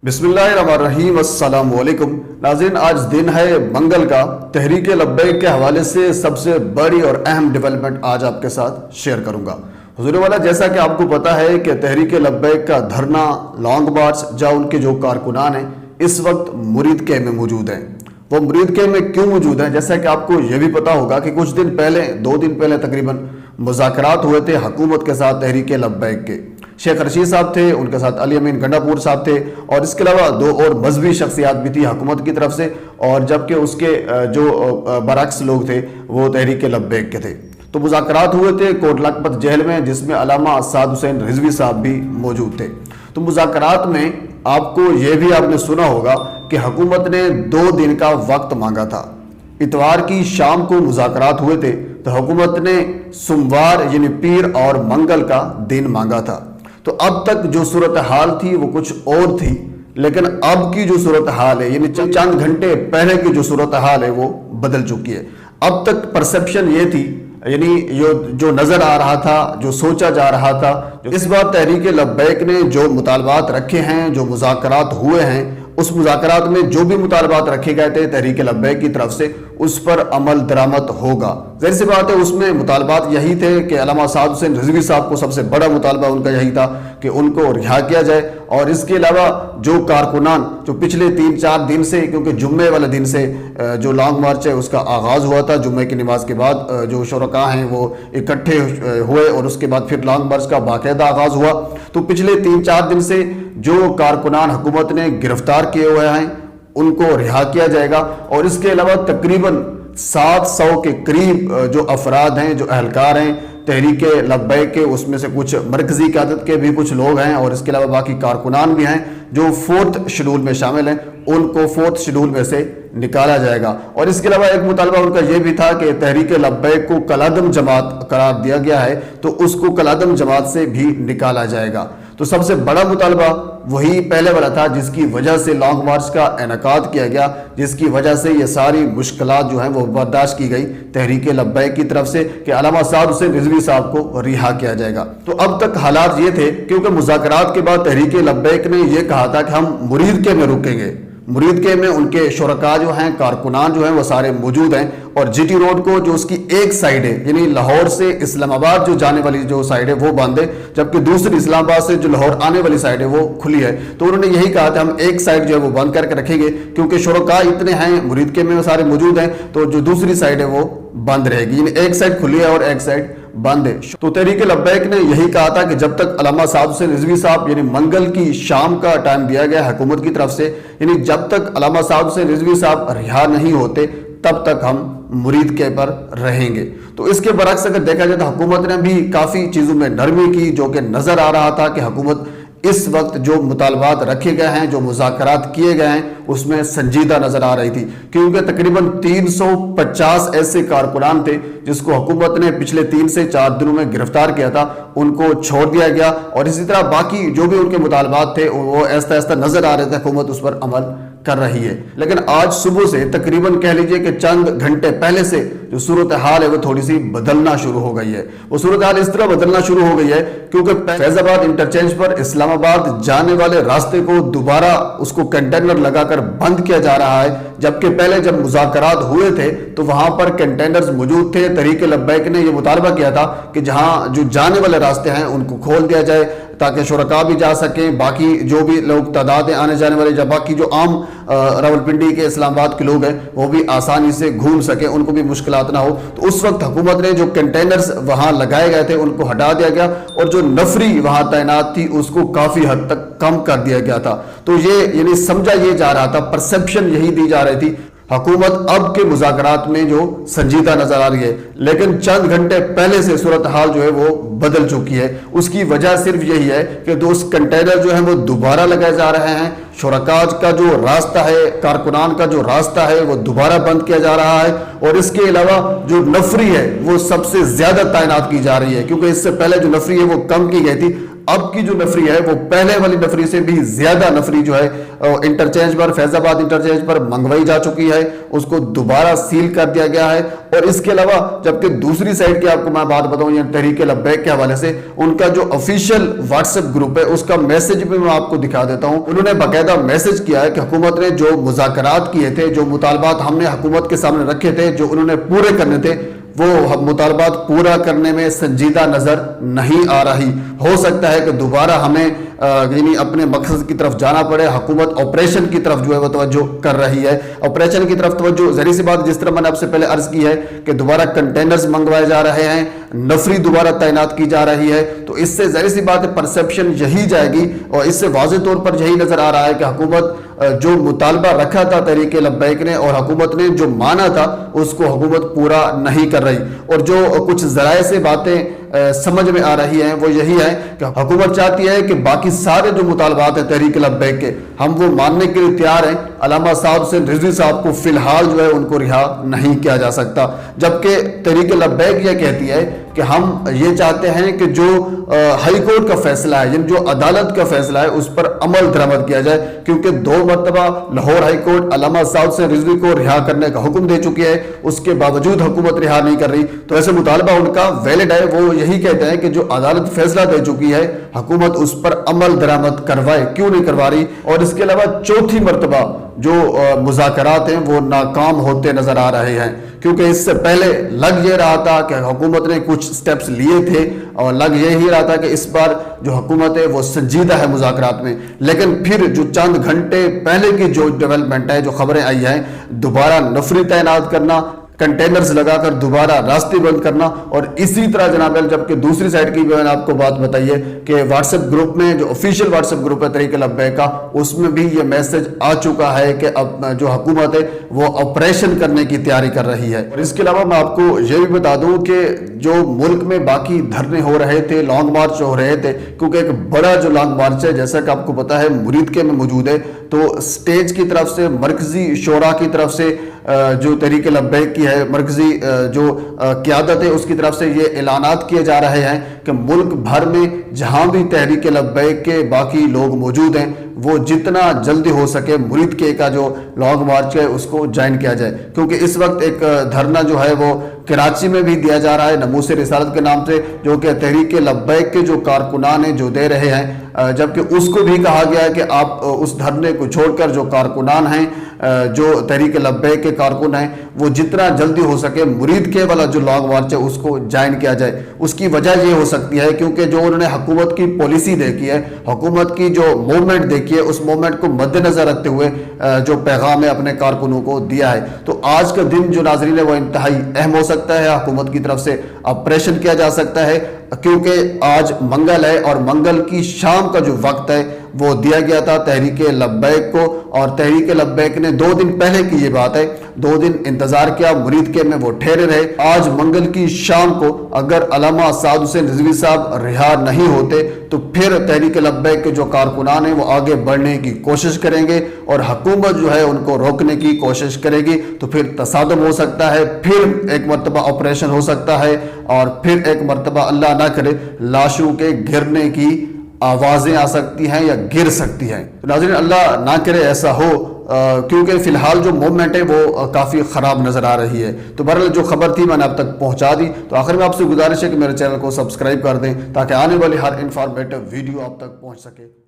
बिस्मिल्लाहिर्रहमानिर्रहीम अस्सलाम वालेकुम नाज़रीन। आज दिन है मंगल का। तहरीक लब्बैक के हवाले से सबसे बड़ी और अहम डेवलपमेंट आज आपके साथ शेयर करूंगा। हुजूर वाला, जैसा कि आपको पता है कि तहरीक लब्बैक का धरना, लॉन्ग मार्च, जहाँ उनके जो कारकुनान हैं इस वक्त मुरीद के में मौजूद हैं। वो मुरीद के में क्यों मौजूद हैं? जैसा कि आपको ये भी पता होगा कि कुछ दिन पहले, 2 दिन पहले तकरीबन मुज़ाकरात हुए थे हुकूमत के साथ तहरीक लब्बैक के। शेख रशीद साहब थे, उनके साथ अली अमीन गंडापुर साहब थे, और इसके अलावा 2 और मजहबी शख्सियात भी थी हुकूमत की तरफ से, और जबकि उसके जो बरक्स लोग थे वो तहरीक लब्बैक के थे। तो मुज़ाकरात हुए थे कोट लखपत जेल में, जिसमें अल्लामा साद हुसैन रिजवी साहब भी मौजूद थे। तो मुज़ाकरात में आपको ये भी आपने सुना होगा कि हुकूमत ने 2 दिन का वक्त मांगा था। इतवार की शाम को मुज़ाकरात हुए थे, तो हुकूमत ने सोमवार यानी पीर और मंगल का दिन मांगा था। तो अब तक जो सूरत हाल थी वो कुछ और थी, लेकिन अब की जो सूरत हाल है यानी चंद घंटे पहले की जो सूरत हाल है वो बदल चुकी है। अब तक परसेप्शन ये थी, यानी जो नजर आ रहा था, जो सोचा जा रहा था, इस बार तहरीक लब्बैक ने जो मुतालबात रखे हैं, जो मुज़ाकरात हुए हैं, उस मुज़ाकरात में जो भी मुतालबात रखे गए थे तहरीक लब्बैक की तरफ से, उस पर अमल दरामद होगा। ज़ाहिर सी बात है, उसमें मुतालबात यही थे कि अल्लामा साद हुसैन रिजवी साहब को सबसे बड़ा मुतालबा उनका यही था कि उनको रिहा किया जाए। और इसके अलावा जो कारकुनान जो पिछले 3-4 दिन से, क्योंकि जुम्मे वाले दिन से जो लॉन्ग मार्च है उसका आगाज़ हुआ था, जुम्मे की नमाज के बाद जो शुरका हैं वो इकट्ठे हुए और उसके बाद फिर लॉन्ग मार्च का बाकायदा आगाज़ हुआ। तो पिछले 3-4 दिन से जो कारकुनान हुकूमत ने गिरफ्तार किए हुए हैं उनको रिहा किया जाएगा। और इसके अलावा तकरीबन 700 के करीब जो अफराद हैं, जो अहलकार हैं तहरीक लब्बैक के, उसमें से कुछ मरकजी क़यादत के भी कुछ लोग हैं, और इसके अलावा बाकी कारकुनान भी हैं जो 4th शेड्यूल में शामिल हैं, उनको 4th शेड्यूल में से निकाला जाएगा। और इसके अलावा एक मुतालबा उनका यह भी था कि तहरीक लब्बैक को कलादम जमात करार दिया गया है, तो उसको कलादम जमात से भी निकाला जाएगा। तो सबसे बड़ा मुतालबा वही पहले वाला था, जिसकी वजह से लॉन्ग मार्च का इनेकाद किया गया, जिसकी वजह से ये सारी मुश्किलात जो हैं वो बर्दाश्त की गई तहरीक लब्बैक की तरफ से कि अल्लामा साद हुसैन रिजवी साहब को रिहा किया जाएगा। तो अब तक हालात ये थे, क्योंकि मुज़ाकरात के बाद तहरीक लब्बैक ने यह कहा था कि हम मुरीद के में रुकेंगे। मुरीद के में उनके शुरका जो हैं, कारकुनान जो हैं वो सारे मौजूद हैं, और जीटी रोड को जो उसकी एक साइड है यानी लाहौर से इस्लामाबाद जो जाने वाली जो साइड है वो बंद है, जबकि दूसरी इस्लामाबाद से जो लाहौर आने वाली साइड है वो खुली है। तो उन्होंने यही कहा था हम एक साइड जो है वो बंद करके रखेंगे, क्योंकि शुरका इतने हैं, मुरीद के में सारे मौजूद हैं, तो जो दूसरी साइड है वो बंद रहेगी, यानी एक साइड खुली है और एक साइड बंद है। तो तहरीक लब्बैक ने यही कहा था कि जब तक अल्लामा साद हुसैन रिजवी साहब यानी मंगल की शाम का टाइम दिया गया हुकूमत की तरफ से, यानी जब तक अल्लामा साद हुसैन रिजवी साहब रिहा नहीं होते तब तक हम मुरीद के पर रहेंगे। तो इसके बरक्स अगर देखा जाए तो हुकूमत ने भी काफ़ी चीज़ों में नरमी की, जो कि नज़र आ रहा था कि हुकूमत इस वक्त जो मुतालबात रखे गए हैं, जो मुज़ाकरात किए गए हैं, उसमें संजीदा नजर आ रही थी, क्योंकि तकरीबन 350 ऐसे कारकुनान थे जिसको हुकूमत ने पिछले 3 से 4 दिनों में गिरफ्तार किया था, उनको छोड़ दिया गया। और इसी तरह बाकी जो भी उनके मुतालबात थे वो ऐसा ऐसा नजर आ रहे थे, हुकूमत उस पर अमल कर रही है। लेकिन आज सुबह से तकरीबन कह लीजिए कि चंद घंटे पहले से जो सूरत हाल है वो थोड़ी सी बदलना शुरू हो गई है। वो सूरत हाल इस तरह बदलना शुरू हो गई है क्योंकि फैजाबाद इंटरचेंज पर इस्लामाबाद जाने वाले रास्ते को दोबारा उसको कंटेनर लगाकर बंद किया जा रहा है, जबकि पहले जब मुज़ाकरात हुए थे तो वहां पर कंटेनर्स मौजूद थे। तहरीक लब्बैक ने यह मुतालबा किया था कि जहां जो जाने वाले रास्ते हैं उनको खोल दिया जाए ताकि शुरका भी जा सकें, बाकी जो भी लोग तादाद आने जाने वाले, जब बाकी जो आम रावलपिंडी के इस्लामाबाद के लोग हैं वो भी आसानी से घूम सके, उनको भी मुश्किलात ना हो। तो उस वक्त हुकूमत ने जो कंटेनर्स वहां लगाए गए थे उनको हटा दिया गया, और जो नफरी वहां तैनात थी उसको काफी हद तक कम कर दिया गया था। तो ये यानी समझा ये जा रहा था, परसेप्शन यही दी जा रही थी, हुकूमत अब के मुज़ाकरात में जो संजीदा नजर आ रही है। लेकिन चंद घंटे पहले से सूरत हाल जो है वो बदल चुकी है। उसकी वजह सिर्फ यही है कि दोस्त कंटेनर जो है वो दोबारा लगाए जा रहे हैं, शुरका का जो रास्ता है, कारकुनान का जो रास्ता है वो दोबारा बंद किया जा रहा है, और इसके अलावा जो नफरी है वो सबसे ज्यादा तैनात की जा रही है, क्योंकि इससे पहले जो नफरी है वो कम की गई थी, اب کی جو نفری ہے وہ پہلے والی نفری سے بھی زیادہ نفری جو ہے انٹرچینج پر، فیض آباد انٹرچینج پر منگوائی جا چکی ہے، اس کو دوبارہ سیل کر دیا گیا ہے۔ اور اس کے علاوہ جبکہ دوسری سائڈ کی آپ کو میں بات بتاؤں یعنی تحریک لبیک کے حوالے سے ان کا جو آفیشیل واٹس ایپ گروپ ہے اس کا میسج بھی میں آپ کو دکھا دیتا ہوں۔ انہوں نے باقاعدہ میسج کیا ہے کہ حکومت نے جو مذاکرات کیے تھے، جو مطالبات ہم نے حکومت کے سامنے رکھے تھے، جو انہوں نے پورے کرنے تھے، وہ مطالبات پورا کرنے میں سنجیدہ نظر نہیں آ رہی۔ ہو سکتا ہے کہ دوبارہ ہمیں یعنی اپنے مقصد کی طرف جانا پڑے۔ حکومت آپریشن کی طرف جو ہے وہ توجہ کر رہی ہے، آپریشن کی طرف توجہ، ظاہر سی بات جس طرح میں نے آپ سے پہلے عرض کی ہے کہ دوبارہ کنٹینرز منگوائے جا رہے ہیں، نفری دوبارہ تعینات کی جا رہی ہے، تو اس سے ظاہر سی بات ہے پرسیپشن یہی جائے گی اور اس سے واضح طور پر یہی نظر آ رہا ہے کہ حکومت جو مطالبہ رکھا تھا تحریک لبیک نے اور حکومت نے جو مانا تھا اس کو حکومت پورا نہیں کر رہی۔ اور جو کچھ ذرائع سے باتیں سمجھ میں آ رہی ہیں وہ یہی ہے کہ حکومت چاہتی ہے کہ باقی سارے جو مطالبات ہیں تحریک لبیک کے ہم وہ ماننے کے لیے تیار ہیں، علامہ صاحب حسین رضوی صاحب کو فی الحال جو ہے ان کو رہا نہیں کیا جا سکتا، جبکہ تحریک لبیک یہ کہتی ہے کہ ہم یہ چاہتے ہیں کہ جو ہائی کورٹ کا فیصلہ ہے یعنی جو عدالت کا فیصلہ ہے اس پر عمل درآمد کیا جائے، کیونکہ 2 مرتبہ لاہور ہائی کورٹ علامہ صاحب حسین رضوی کو رہا کرنے کا حکم دے چکی ہے، اس کے باوجود حکومت رہا نہیں کر رہی، تو ایسے مطالبہ ان کا ویلڈ ہے۔ وہ یہی کہتے ہیں کہ جو عدالت فیصلہ دے چکی ہے حکومت اس پر عمل درآمد کروائے، کیوں نہیں کروا رہی؟ اور اس کے علاوہ چوتھی مرتبہ جو مذاکرات ہیں وہ ناکام ہوتے نظر آ رہے ہیں، کیونکہ اس سے پہلے لگ یہ رہا تھا کہ حکومت نے کچھ سٹیپس لیے تھے اور لگ یہی رہا تھا کہ اس بار جو حکومت ہے وہ سنجیدہ ہے مذاکرات میں، لیکن پھر جو چند گھنٹے پہلے کی جو ڈیولپمنٹ ہے، جو خبریں آئی ہیں، دوبارہ نفری تعینات کرنا، کنٹینرز لگا کر دوبارہ راستے بند کرنا، اور اسی طرح جناب جبکہ دوسری سائڈ کی میں نے آپ کو بات بتائی ہے کہ واٹس ایپ گروپ میں جو آفیشیل واٹس ایپ گروپ ہے تحریک لبیک کا اس میں بھی یہ میسج آ چکا ہے کہ اب جو حکومت ہے وہ آپریشن کرنے کی تیاری کر رہی ہے۔ اور اس کے علاوہ میں آپ کو یہ بھی بتا دوں کہ جو ملک میں باقی دھرنے ہو رہے تھے، لانگ مارچ ہو رہے تھے، کیونکہ ایک بڑا جو لانگ مارچ ہے جیسا کہ آپ کو پتا ہے مرید کے میں موجود ہے، تو اسٹیج کی طرف سے مرکزی شورا کی طرف سے جو تحریک لبیک کی ہے، مرکزی جو قیادت ہے اس کی طرف سے یہ اعلانات کیے جا رہے ہیں کہ ملک بھر میں جہاں بھی تحریک لبیک کے باقی لوگ موجود ہیں وہ جتنا جلدی ہو سکے مرید کے کا جو لانگ مارچ ہے اس کو جوائن کیا جائے، کیونکہ اس وقت ایک دھرنا جو ہے وہ کراچی میں بھی دیا جا رہا ہے ناموس رسالت کے نام سے، جو کہ تحریک لبیک کے جو کارکنان ہیں جو دے رہے ہیں، جبکہ اس کو بھی کہا گیا ہے کہ آپ اس دھرنے کو چھوڑ کر جو کارکنان ہیں، جو تحریک لبیک کے کارکن ہیں، وہ جتنا جلدی ہو سکے مرید کے والا جو لانگ مارچ ہے اس کو جوائن کیا جائے۔ اس کی وجہ یہ ہو سکتی ہے کیونکہ جو انہوں نے حکومت کی پالیسی دیکھی ہے، حکومت کی جو موومنٹ دیکھی ہے، اس موومنٹ کو مد نظر رکھتے ہوئے جو پیغام ہے اپنے کارکنوں کو دیا ہے، تو آج کا دن جو ناظرین ہے وہ انتہائی اہم ہو سکتا ہے، حکومت کی طرف سے آپریشن کیا جا سکتا ہے، کیونکہ آج منگل ہے اور منگل کی شام کا جو وقت ہے وہ دیا گیا تھا تحریک لبیک کو، اور تحریک لبیک نے 2 دن پہلے کی یہ بات ہے، 2 دن انتظار کیا، مرید کے میں وہ ٹھہرے رہے۔ آج منگل کی شام کو اگر علامہ سعد حسین رضوی صاحب رہا نہیں ہوتے تو پھر تحریک لبیک کے جو کارکنان ہیں وہ آگے بڑھنے کی کوشش کریں گے اور حکومت جو ہے ان کو روکنے کی کوشش کرے گی، تو پھر تصادم ہو سکتا ہے، پھر ایک مرتبہ آپریشن ہو سکتا ہے، اور پھر ایک مرتبہ اللہ نہ کرے لاشوں کے گرنے کی آوازیں آ سکتی ہیں یا گر سکتی ہیں۔ ناظرین اللہ نہ کرے ایسا ہو، کیونکہ فی الحال جو موومنٹ ہے وہ کافی خراب نظر آ رہی ہے۔ تو بہرحال جو خبر تھی میں نے اب تک پہنچا دی، تو آخر میں آپ سے گزارش ہے کہ میرے چینل کو سبسکرائب کر دیں تاکہ آنے والی ہر انفارمیٹو ویڈیو آپ تک پہنچ سکے۔